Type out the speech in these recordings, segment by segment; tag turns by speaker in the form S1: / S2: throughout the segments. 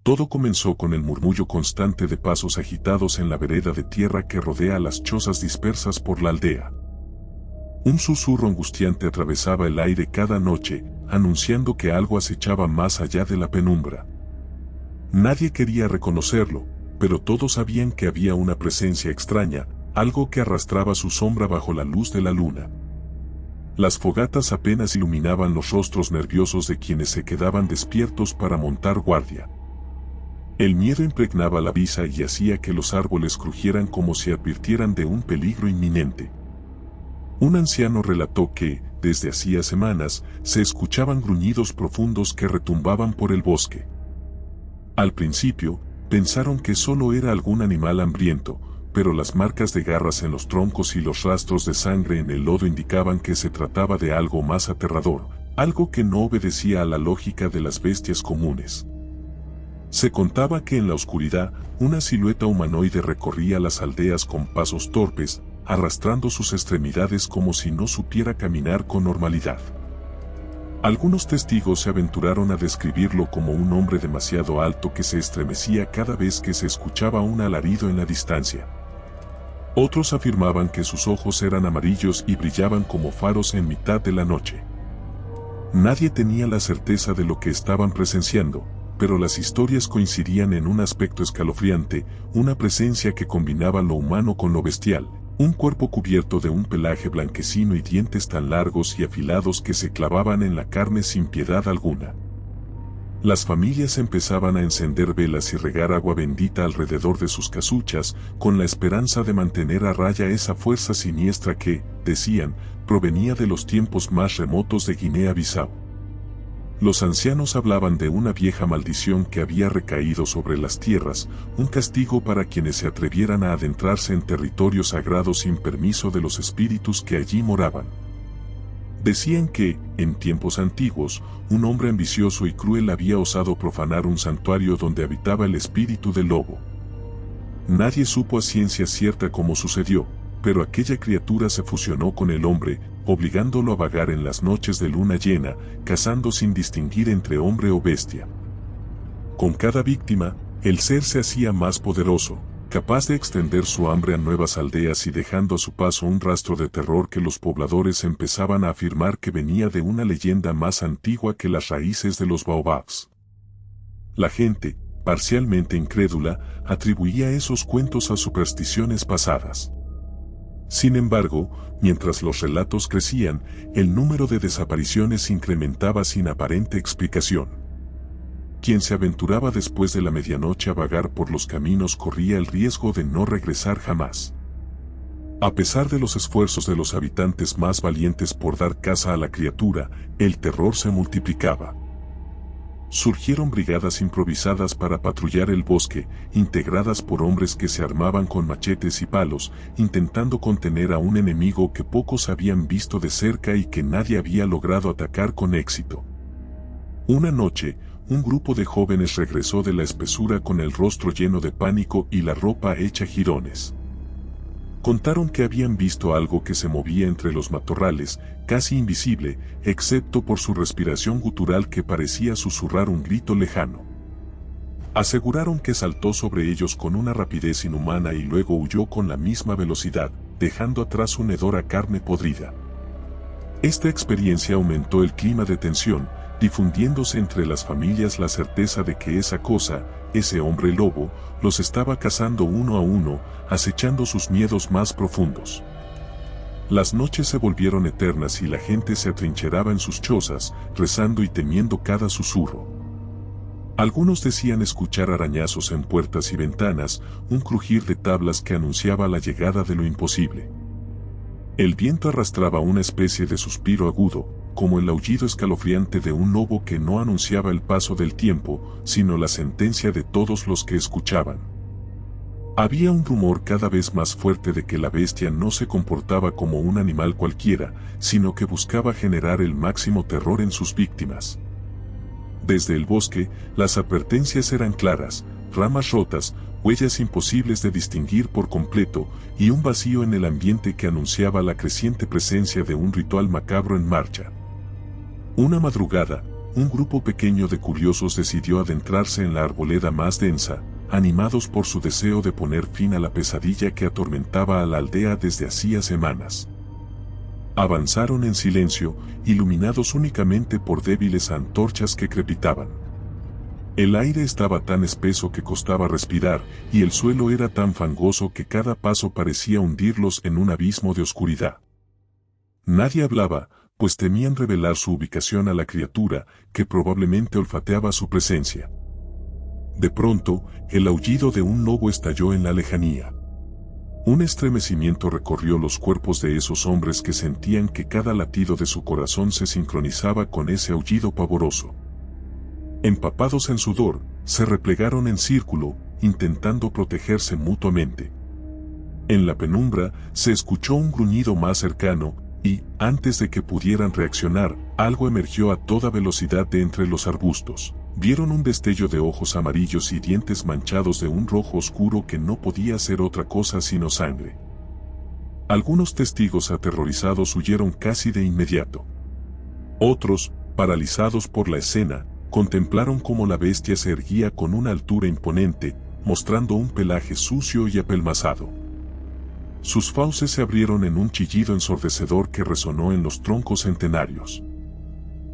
S1: Todo comenzó con el murmullo constante de pasos agitados en la vereda de tierra que rodea las chozas dispersas por la aldea. Un susurro angustiante atravesaba el aire cada noche, anunciando que algo acechaba más allá de la penumbra. Nadie quería reconocerlo, pero todos sabían que había una presencia extraña, algo que arrastraba su sombra bajo la luz de la luna. Las fogatas apenas iluminaban los rostros nerviosos de quienes se quedaban despiertos para montar guardia. El miedo impregnaba la brisa y hacía que los árboles crujieran como si advirtieran de un peligro inminente. Un anciano relató que, desde hacía semanas, se escuchaban gruñidos profundos que retumbaban por el bosque. Al principio, pensaron que solo era algún animal hambriento, pero las marcas de garras en los troncos y los rastros de sangre en el lodo indicaban que se trataba de algo más aterrador, algo que no obedecía a la lógica de las bestias comunes. Se contaba que en la oscuridad, una silueta humanoide recorría las aldeas con pasos torpes, arrastrando sus extremidades como si no supiera caminar con normalidad. Algunos testigos se aventuraron a describirlo como un hombre demasiado alto que se estremecía cada vez que se escuchaba un alarido en la distancia. Otros afirmaban que sus ojos eran amarillos y brillaban como faros en mitad de la noche. Nadie tenía la certeza de lo que estaban presenciando, pero las historias coincidían en un aspecto escalofriante, una presencia que combinaba lo humano con lo bestial. Un cuerpo cubierto de un pelaje blanquecino y dientes tan largos y afilados que se clavaban en la carne sin piedad alguna. Las familias empezaban a encender velas y regar agua bendita alrededor de sus casuchas, con la esperanza de mantener a raya esa fuerza siniestra que, decían, provenía de los tiempos más remotos de Guinea-Bissau. Los ancianos hablaban de una vieja maldición que había recaído sobre las tierras, un castigo para quienes se atrevieran a adentrarse en territorios sagrados sin permiso de los espíritus que allí moraban. Decían que, en tiempos antiguos, un hombre ambicioso y cruel había osado profanar un santuario donde habitaba el espíritu del lobo. Nadie supo a ciencia cierta cómo sucedió, pero aquella criatura se fusionó con el hombre, obligándolo a vagar en las noches de luna llena, cazando sin distinguir entre hombre o bestia. Con cada víctima, el ser se hacía más poderoso, capaz de extender su hambre a nuevas aldeas y dejando a su paso un rastro de terror que los pobladores empezaban a afirmar que venía de una leyenda más antigua que las raíces de los baobabs. La gente, parcialmente incrédula, atribuía esos cuentos a supersticiones pasadas. Sin embargo, mientras los relatos crecían, el número de desapariciones incrementaba sin aparente explicación. Quien se aventuraba después de la medianoche a vagar por los caminos corría el riesgo de no regresar jamás. A pesar de los esfuerzos de los habitantes más valientes por dar caza a la criatura, el terror se multiplicaba. Surgieron brigadas improvisadas para patrullar el bosque, integradas por hombres que se armaban con machetes y palos, intentando contener a un enemigo que pocos habían visto de cerca y que nadie había logrado atacar con éxito. Una noche, un grupo de jóvenes regresó de la espesura con el rostro lleno de pánico y la ropa hecha jirones. Contaron que habían visto algo que se movía entre los matorrales, casi invisible, excepto por su respiración gutural que parecía susurrar un grito lejano. Aseguraron que saltó sobre ellos con una rapidez inhumana y luego huyó con la misma velocidad, dejando atrás una hedora carne podrida. Esta experiencia aumentó el clima de tensión, difundiéndose entre las familias la certeza de que esa cosa, ese hombre lobo, los estaba cazando uno a uno, acechando sus miedos más profundos. Las noches se volvieron eternas y la gente se atrincheraba en sus chozas, rezando y temiendo cada susurro. Algunos decían escuchar arañazos en puertas y ventanas, un crujir de tablas que anunciaba la llegada de lo imposible. El viento arrastraba una especie de suspiro agudo, como el aullido escalofriante de un lobo que no anunciaba el paso del tiempo, sino la sentencia de todos los que escuchaban. Había un rumor cada vez más fuerte de que la bestia no se comportaba como un animal cualquiera, sino que buscaba generar el máximo terror en sus víctimas. Desde el bosque, las advertencias eran claras: ramas rotas, huellas imposibles de distinguir por completo, y un vacío en el ambiente que anunciaba la creciente presencia de un ritual macabro en marcha. Una madrugada, un grupo pequeño de curiosos decidió adentrarse en la arboleda más densa, animados por su deseo de poner fin a la pesadilla que atormentaba a la aldea desde hacía semanas. Avanzaron en silencio, iluminados únicamente por débiles antorchas que crepitaban. El aire estaba tan espeso que costaba respirar, y el suelo era tan fangoso que cada paso parecía hundirlos en un abismo de oscuridad. Nadie hablaba, pues temían revelar su ubicación a la criatura, que probablemente olfateaba su presencia. De pronto, el aullido de un lobo estalló en la lejanía. Un estremecimiento recorrió los cuerpos de esos hombres que sentían que cada latido de su corazón se sincronizaba con ese aullido pavoroso. Empapados en sudor, se replegaron en círculo, intentando protegerse mutuamente. En la penumbra, se escuchó un gruñido más cercano, y, antes de que pudieran reaccionar, algo emergió a toda velocidad de entre los arbustos. Vieron un destello de ojos amarillos y dientes manchados de un rojo oscuro que no podía ser otra cosa sino sangre. Algunos testigos aterrorizados huyeron casi de inmediato. Otros, paralizados por la escena, contemplaron cómo la bestia se erguía con una altura imponente, mostrando un pelaje sucio y apelmazado. Sus fauces se abrieron en un chillido ensordecedor que resonó en los troncos centenarios.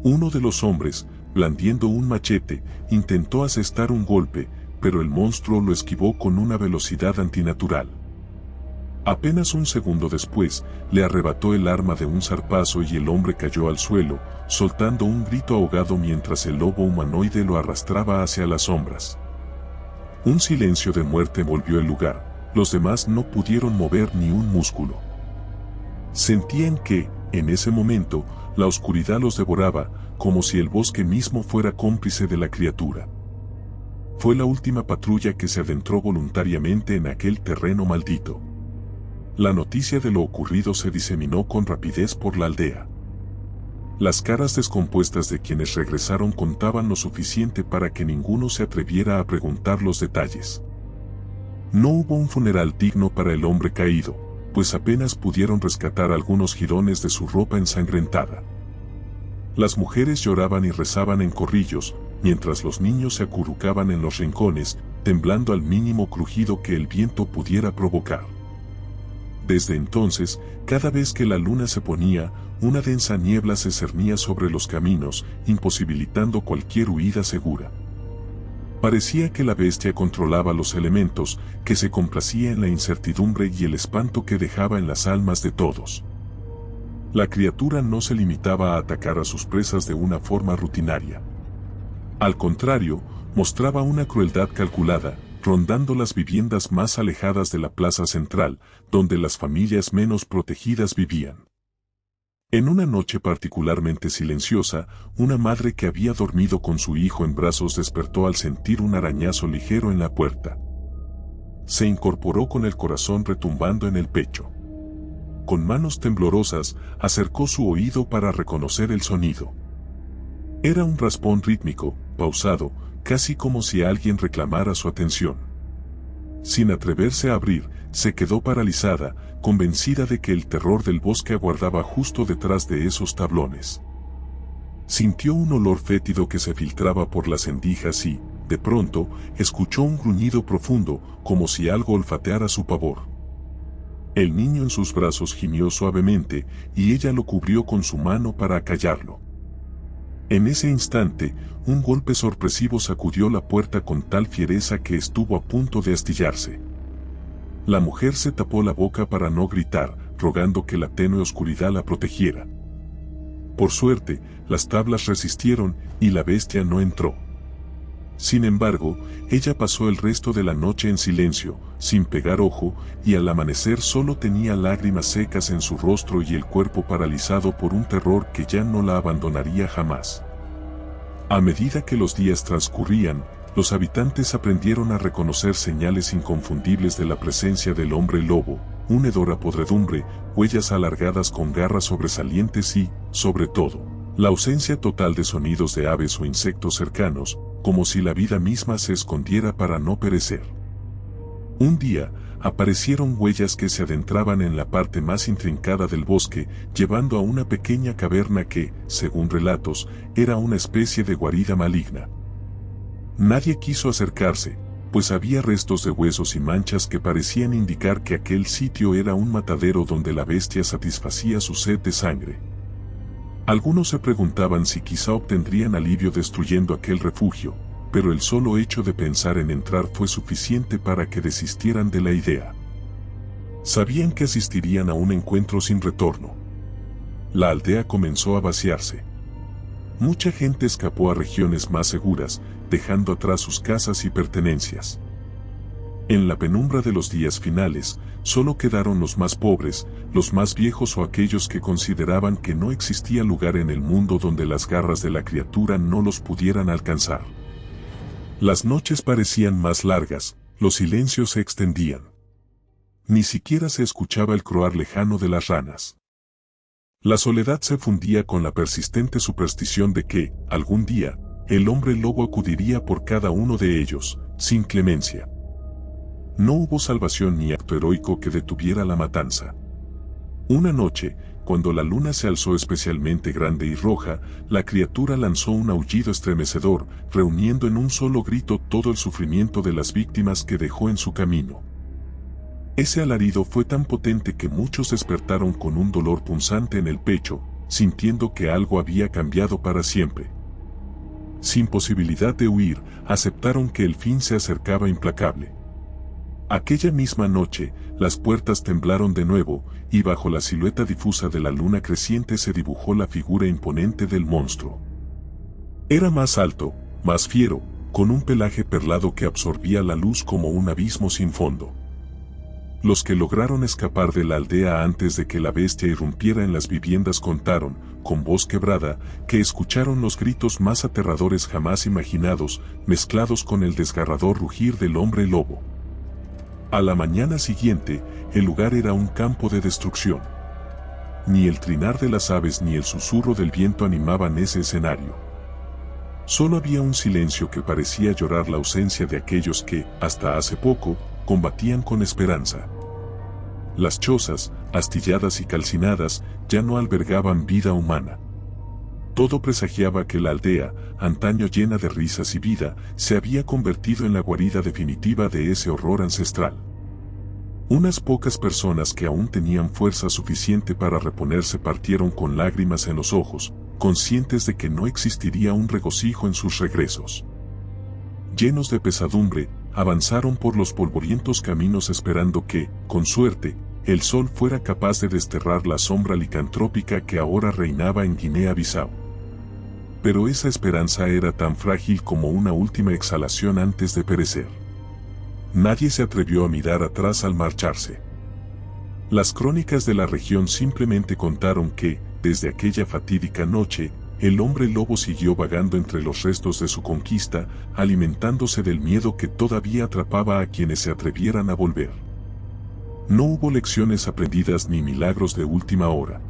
S1: Uno de los hombres, blandiendo un machete, intentó asestar un golpe, pero el monstruo lo esquivó con una velocidad antinatural. Apenas un segundo después, le arrebató el arma de un zarpazo y el hombre cayó al suelo, soltando un grito ahogado mientras el lobo humanoide lo arrastraba hacia las sombras. Un silencio de muerte envolvió el lugar. Los demás no pudieron mover ni un músculo. Sentían que, en ese momento, la oscuridad los devoraba, como si el bosque mismo fuera cómplice de la criatura. Fue la última patrulla que se adentró voluntariamente en aquel terreno maldito. La noticia de lo ocurrido se diseminó con rapidez por la aldea. Las caras descompuestas de quienes regresaron contaban lo suficiente para que ninguno se atreviera a preguntar los detalles. No hubo un funeral digno para el hombre caído, pues apenas pudieron rescatar algunos jirones de su ropa ensangrentada. Las mujeres lloraban y rezaban en corrillos, mientras los niños se acurrucaban en los rincones, temblando al mínimo crujido que el viento pudiera provocar. Desde entonces, cada vez que la luna se ponía, una densa niebla se cernía sobre los caminos, imposibilitando cualquier huida segura. Parecía que la bestia controlaba los elementos, que se complacía en la incertidumbre y el espanto que dejaba en las almas de todos. La criatura no se limitaba a atacar a sus presas de una forma rutinaria. Al contrario, mostraba una crueldad calculada, rondando las viviendas más alejadas de la plaza central, donde las familias menos protegidas vivían. En una noche particularmente silenciosa, una madre que había dormido con su hijo en brazos despertó al sentir un arañazo ligero en la puerta. Se incorporó con el corazón retumbando en el pecho. Con manos temblorosas, acercó su oído para reconocer el sonido. Era un raspón rítmico, pausado, casi como si alguien reclamara su atención. Sin atreverse a abrir, se quedó paralizada, convencida de que el terror del bosque aguardaba justo detrás de esos tablones. Sintió un olor fétido que se filtraba por las endijas y, de pronto, escuchó un gruñido profundo, como si algo olfateara su pavor. El niño en sus brazos gimió suavemente, y ella lo cubrió con su mano para acallarlo. En ese instante, un golpe sorpresivo sacudió la puerta con tal fiereza que estuvo a punto de astillarse. La mujer se tapó la boca para no gritar, rogando que la tenue oscuridad la protegiera. Por suerte, las tablas resistieron y la bestia no entró. Sin embargo, ella pasó el resto de la noche en silencio, sin pegar ojo, y al amanecer solo tenía lágrimas secas en su rostro y el cuerpo paralizado por un terror que ya no la abandonaría jamás. A medida que los días transcurrían, los habitantes aprendieron a reconocer señales inconfundibles de la presencia del hombre lobo, un hedor a podredumbre, huellas alargadas con garras sobresalientes y, sobre todo, la ausencia total de sonidos de aves o insectos cercanos, como si la vida misma se escondiera para no perecer. Un día, aparecieron huellas que se adentraban en la parte más intrincada del bosque, llevando a una pequeña caverna que, según relatos, era una especie de guarida maligna. Nadie quiso acercarse, pues había restos de huesos y manchas que parecían indicar que aquel sitio era un matadero donde la bestia satisfacía su sed de sangre. Algunos se preguntaban si quizá obtendrían alivio destruyendo aquel refugio, pero el solo hecho de pensar en entrar fue suficiente para que desistieran de la idea. Sabían que asistirían a un encuentro sin retorno. La aldea comenzó a vaciarse. Mucha gente escapó a regiones más seguras, dejando atrás sus casas y pertenencias. En la penumbra de los días finales, solo quedaron los más pobres, los más viejos o aquellos que consideraban que no existía lugar en el mundo donde las garras de la criatura no los pudieran alcanzar. Las noches parecían más largas, los silencios se extendían. Ni siquiera se escuchaba el croar lejano de las ranas. La soledad se fundía con la persistente superstición de que, algún día, el hombre lobo acudiría por cada uno de ellos, sin clemencia. No hubo salvación ni acto heroico que detuviera la matanza. Una noche, cuando la luna se alzó especialmente grande y roja, la criatura lanzó un aullido estremecedor, reuniendo en un solo grito todo el sufrimiento de las víctimas que dejó en su camino. Ese alarido fue tan potente que muchos despertaron con un dolor punzante en el pecho, sintiendo que algo había cambiado para siempre. Sin posibilidad de huir, aceptaron que el fin se acercaba implacable. Aquella misma noche, las puertas temblaron de nuevo, y bajo la silueta difusa de la luna creciente se dibujó la figura imponente del monstruo. Era más alto, más fiero, con un pelaje perlado que absorbía la luz como un abismo sin fondo. Los que lograron escapar de la aldea antes de que la bestia irrumpiera en las viviendas contaron, con voz quebrada, que escucharon los gritos más aterradores jamás imaginados, mezclados con el desgarrador rugir del hombre lobo. A la mañana siguiente, el lugar era un campo de destrucción. Ni el trinar de las aves ni el susurro del viento animaban ese escenario. Solo había un silencio que parecía llorar la ausencia de aquellos que, hasta hace poco, combatían con esperanza. Las chozas, astilladas y calcinadas, ya no albergaban vida humana. Todo presagiaba que la aldea, antaño llena de risas y vida, se había convertido en la guarida definitiva de ese horror ancestral. Unas pocas personas que aún tenían fuerza suficiente para reponerse partieron con lágrimas en los ojos, conscientes de que no existiría un regocijo en sus regresos. Llenos de pesadumbre, avanzaron por los polvorientos caminos esperando que, con suerte, el sol fuera capaz de desterrar la sombra licantrópica que ahora reinaba en Guinea-Bissau. Pero esa esperanza era tan frágil como una última exhalación antes de perecer. Nadie se atrevió a mirar atrás al marcharse. Las crónicas de la región simplemente contaron que, desde aquella fatídica noche, el hombre lobo siguió vagando entre los restos de su conquista, alimentándose del miedo que todavía atrapaba a quienes se atrevieran a volver. No hubo lecciones aprendidas ni milagros de última hora.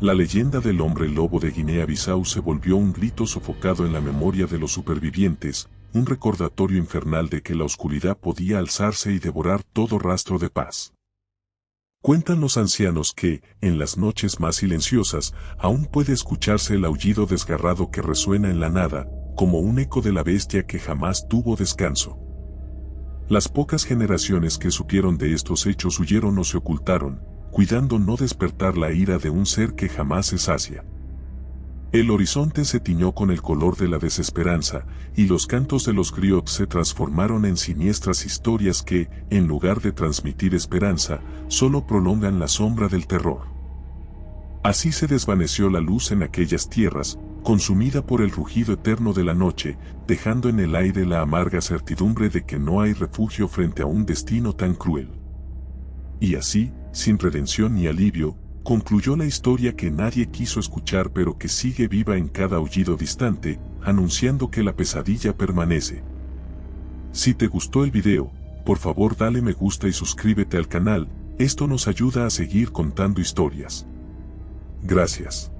S1: La leyenda del hombre lobo de Guinea-Bissau se volvió un grito sofocado en la memoria de los supervivientes, un recordatorio infernal de que la oscuridad podía alzarse y devorar todo rastro de paz. Cuentan los ancianos que, en las noches más silenciosas, aún puede escucharse el aullido desgarrado que resuena en la nada, como un eco de la bestia que jamás tuvo descanso. Las pocas generaciones que supieron de estos hechos huyeron o se ocultaron, cuidando no despertar la ira de un ser que jamás se sacia. El horizonte se tiñó con el color de la desesperanza, y los cantos de los griots se transformaron en siniestras historias que, en lugar de transmitir esperanza, solo prolongan la sombra del terror. Así se desvaneció la luz en aquellas tierras, consumida por el rugido eterno de la noche, dejando en el aire la amarga certidumbre de que no hay refugio frente a un destino tan cruel. Y así, sin redención ni alivio, concluyó la historia que nadie quiso escuchar pero que sigue viva en cada aullido distante, anunciando que la pesadilla permanece. Si te gustó el video, por favor dale me gusta y suscríbete al canal, esto nos ayuda a seguir contando historias. Gracias.